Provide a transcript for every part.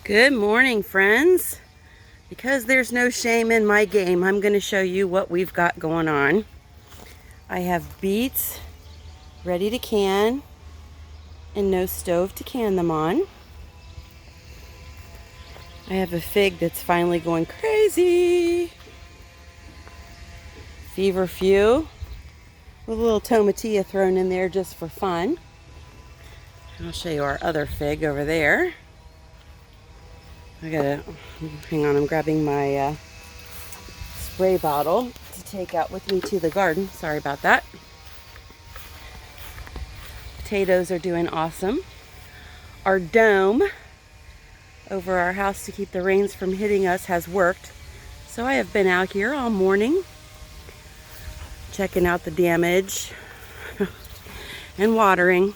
Good morning, friends. Because there's no shame in my game, I'm going to show you what we've got going on. I have beets ready to can and no stove to can them on. I have a fig that's finally going crazy. Feverfew with a little tomatillo thrown in there just for fun. I'll show you our other fig over there. Hang on, I'm grabbing my spray bottle to take out with me to the garden. Sorry about that. Potatoes are doing awesome. Our dome over our house to keep the rains from hitting us has worked. So I have been out here all morning checking out the damage and watering.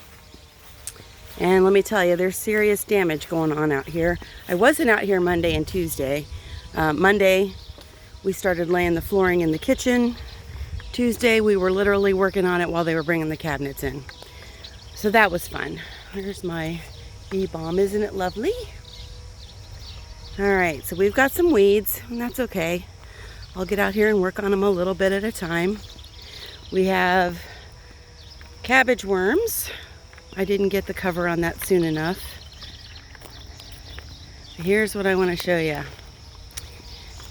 And let me tell you, there's serious damage going on out here. I wasn't out here Monday and Tuesday. Monday, we started laying the flooring in the kitchen. Tuesday, we were literally working on it while they were bringing the cabinets in. So that was fun. Here's my bee balm. Isn't it lovely? All right, so we've got some weeds, and that's okay. I'll get out here and work on them a little bit at a time. We have cabbage worms. I didn't get the cover on that soon enough. Here's what I want to show you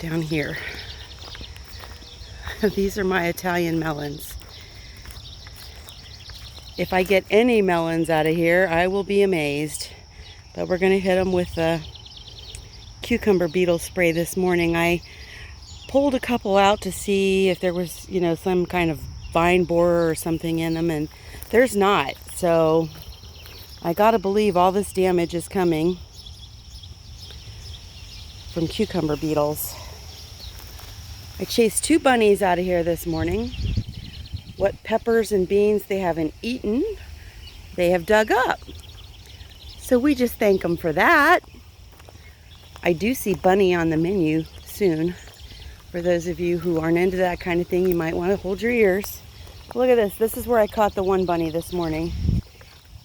down here. These are my Italian melons. If I get any melons out of here, I will be amazed. But we're going to hit them with the cucumber beetle spray this morning. I pulled a couple out to see if there was, some kind of vine borer or something in them, and there's not. So I gotta believe all this damage is coming from cucumber beetles. I chased 2 bunnies out of here this morning. What peppers and beans they haven't eaten, they have dug up. So we just thank them for that. I do see bunny on the menu soon. For those of you who aren't into that kind of thing, you might want to hold your ears. Look at this. This is where I caught the one bunny this morning.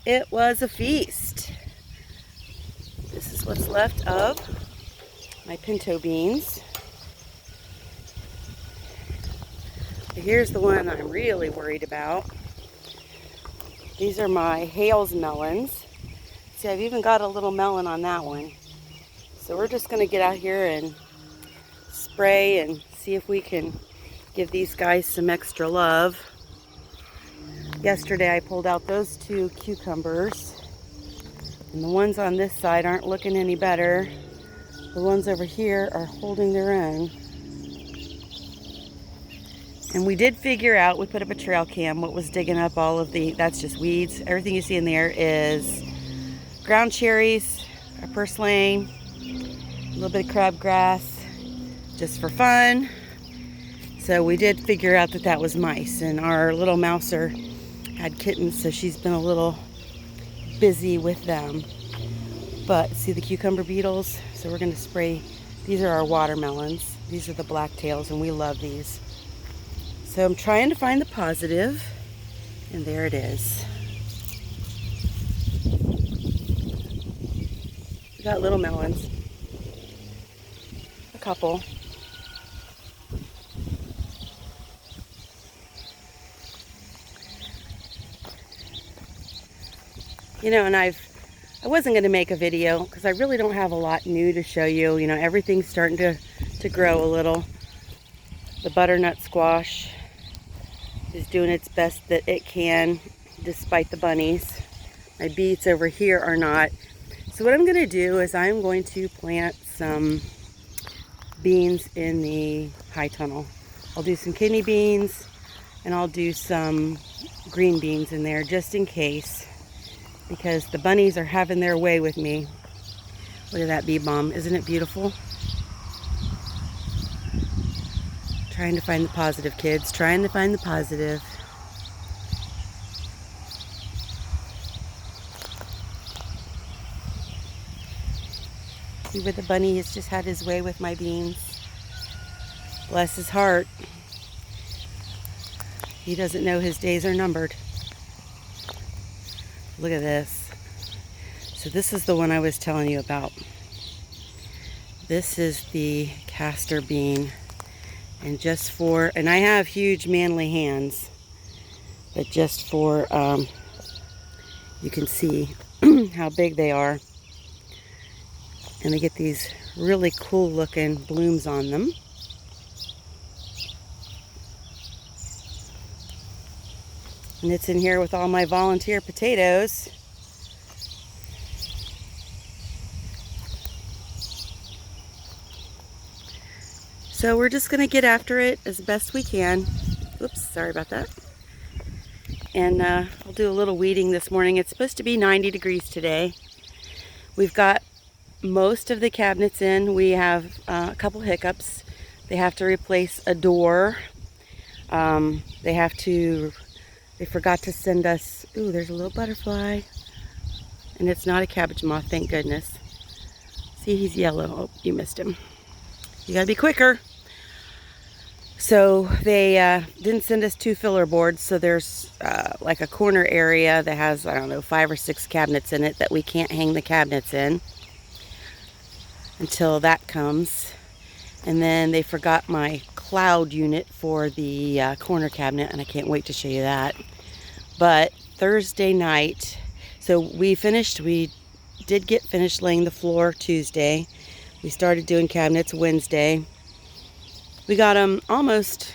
It was a feast. This is what's left of my pinto beans. But here's the one I'm really worried about. These are my Hales melons. See, I've even got a little melon on that one. So we're just going to get out here and spray and see if we can give these guys some extra love. Yesterday I pulled out those 2 cucumbers, and the ones on this side aren't looking any better. The ones over here are holding their own. And we did figure out, we put up a trail cam, what was digging up all of that's just weeds. Everything you see in there is ground cherries, our purslane, a little bit of crabgrass, just for fun. So we did figure out that was mice, and our little mouser had kittens, so she's been a little busy with them. But see the cucumber beetles? So we're going to spray. These are our watermelons. These are the blacktails, and we love these. So I'm trying to find the positive, and there it is. We got little melons. A couple. And I wasn't going to make a video because I really don't have a lot new to show you. Everything's starting to grow a little. The butternut squash is doing its best that it can despite the bunnies. My beets over here are not. So what I'm going to do is I'm going to plant some beans in the high tunnel. I'll do some kidney beans, and I'll do some green beans in there just in case, because the bunnies are having their way with me. Look at that bee balm. Isn't it beautiful? Trying to find the positive, kids. Trying to find the positive. See where the bunny has just had his way with my beans. Bless his heart. He doesn't know his days are numbered. Look at this. So this is the one I was telling you about. This is the castor bean. And I have huge manly hands, but just for, you can see how big they are. And they get these really cool looking blooms on them. And it's in here with all my volunteer potatoes. So we're just gonna get after it as best we can. Oops, sorry about that. And I'll do a little weeding this morning. It's supposed to be 90 degrees today. We've got most of the cabinets in. We have a couple hiccups. They have to replace a door. They forgot to send us, ooh, there's a little butterfly. And it's not a cabbage moth, thank goodness. See, he's yellow. Oh, you missed him. You gotta be quicker. So they didn't send us 2 filler boards, so there's like a corner area that has, I don't know, 5 or 6 cabinets in it that we can't hang the cabinets in until that comes. And then they forgot my cloud unit for the corner cabinet, and I can't wait to show you that. But Thursday night, so we did get finished laying the floor Tuesday. We started doing cabinets Wednesday. We got them almost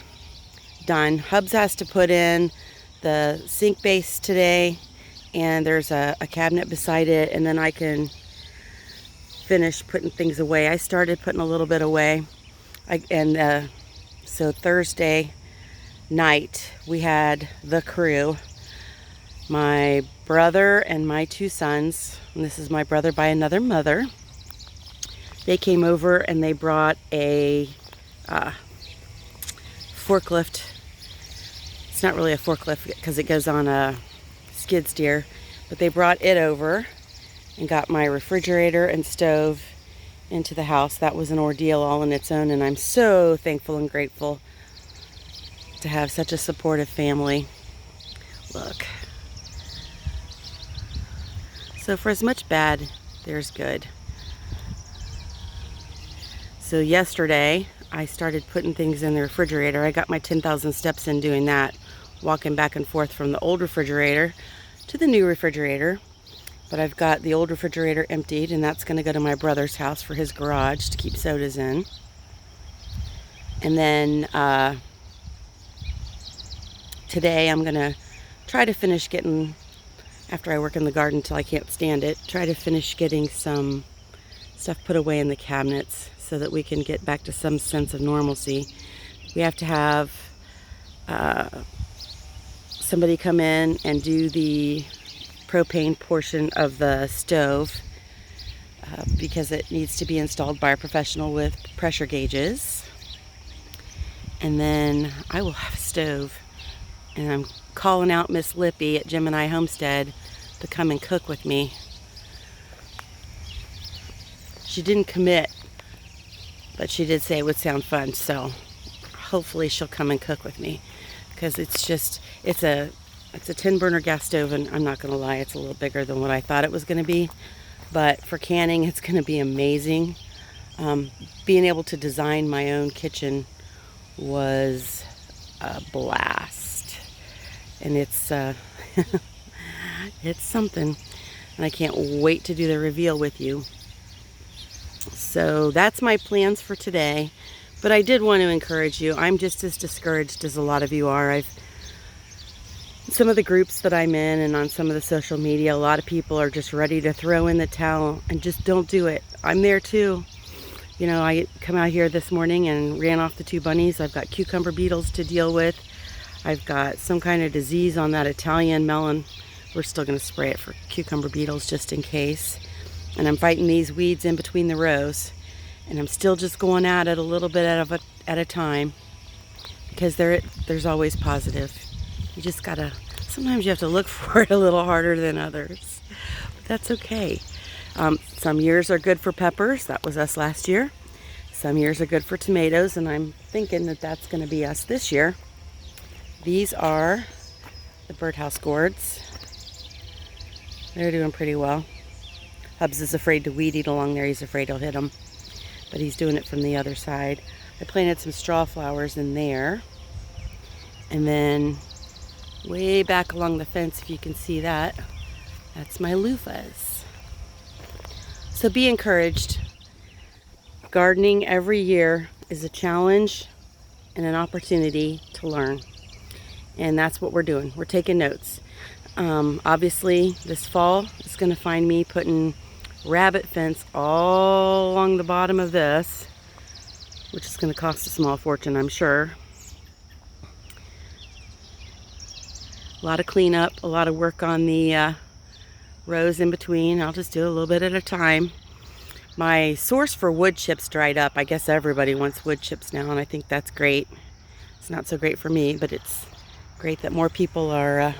done. Hubs has to put in the sink base today, and there's a cabinet beside it, and then I can finish putting things away. I started putting a little bit away. So Thursday night we had the crew, my brother and my 2 sons, and this is my brother by another mother. They came over and they brought a forklift. It's not really a forklift because it goes on a skid steer, but they brought it over and got my refrigerator and stove into the house. That was an ordeal all on its own, and I'm so thankful and grateful to have such a supportive family. Look. So for as much bad, there's good. So yesterday, I started putting things in the refrigerator. I got my 10,000 steps in doing that, walking back and forth from the old refrigerator to the new refrigerator. But I've got the old refrigerator emptied, and that's going to go to my brother's house for his garage to keep sodas in. And then today I'm going to try to finish getting, after I work in the garden till I can't stand it, try to finish getting some stuff put away in the cabinets so that we can get back to some sense of normalcy. We have to have somebody come in and do the propane portion of the stove because it needs to be installed by a professional with pressure gauges. And then I will have a stove, and I'm calling out Miss Lippy at Gemini Homestead to come and cook with me. She didn't commit, but she did say it would sound fun, so hopefully she'll come and cook with me, because it's a 10 burner gas stove, and I'm not gonna lie, it's a little bigger than what I thought it was gonna be, but for canning it's gonna be amazing. Being able to design my own kitchen was a blast, and it's it's something, and I can't wait to do the reveal with you. So that's my plans for today. But I did want to encourage you. I'm just as discouraged as a lot of you are. Some of the groups that I'm in and on some of the social media, a lot of people are just ready to throw in the towel and just don't do it. I'm there too. You know, I come out here this morning and ran off the 2 bunnies. I've got cucumber beetles to deal with. I've got some kind of disease on that Italian melon. We're still going to spray it for cucumber beetles just in case. And I'm fighting these weeds in between the rows. And I'm still just going at it a little bit at a time, because there's always positive. You just gotta, sometimes you have to look for it a little harder than others. But that's okay. Some years are good for peppers. That was us last year. Some years are good for tomatoes, and I'm thinking that that's going to be us this year. These are the birdhouse gourds. They're doing pretty well. Hubs is afraid to weed eat along there. He's afraid he'll hit them. but he's doing it from the other side. I planted some straw flowers in there. And then way back along the fence, if you can see that, that's my loofahs. So be encouraged. Gardening every year is a challenge and an opportunity to learn. And that's what we're doing. We're taking notes. Obviously, this fall is going to find me putting rabbit fence all along the bottom of this, which is going to cost a small fortune, I'm sure. A lot of cleanup, a lot of work on the rows in between. I'll just do a little bit at a time. My source for wood chips dried up. I guess everybody wants wood chips now, and I think that's great. It's not so great for me, but it's great that more people are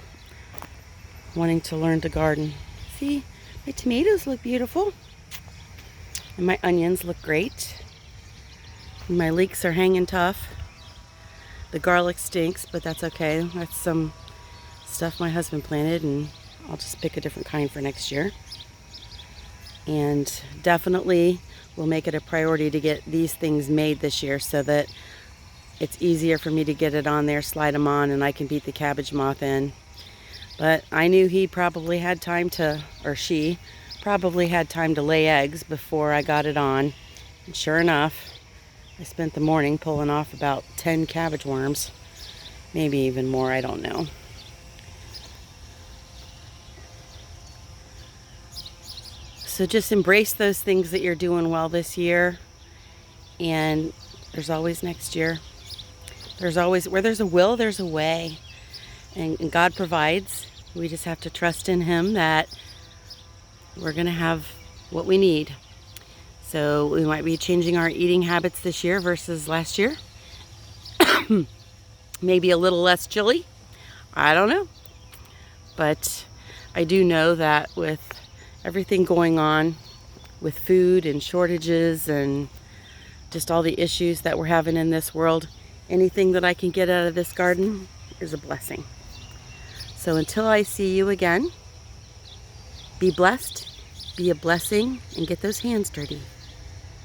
wanting to learn to garden. See, my tomatoes look beautiful, and my onions look great. And my leeks are hanging tough. The garlic stinks, but that's okay. That's some stuff my husband planted, and I'll just pick a different kind for next year. And definitely we'll make it a priority to get these things made this year so that it's easier for me to get it on there, slide them on, and I can beat the cabbage moth in. But I knew he probably had time to, or she probably had time to lay eggs before I got it on. And sure enough, I spent the morning pulling off about 10 cabbage worms, maybe even more, I don't know. So just embrace those things that you're doing well this year, and there's always next year. There's always, where there's a will, there's a way, and God provides. We just have to trust in Him that we're going to have what we need. So we might be changing our eating habits this year versus last year. Maybe a little less chili. I don't know. But I do know that with everything going on with food and shortages and just all the issues that we're having in this world, anything that I can get out of this garden is a blessing. So until I see you again, be blessed, be a blessing, and get those hands dirty.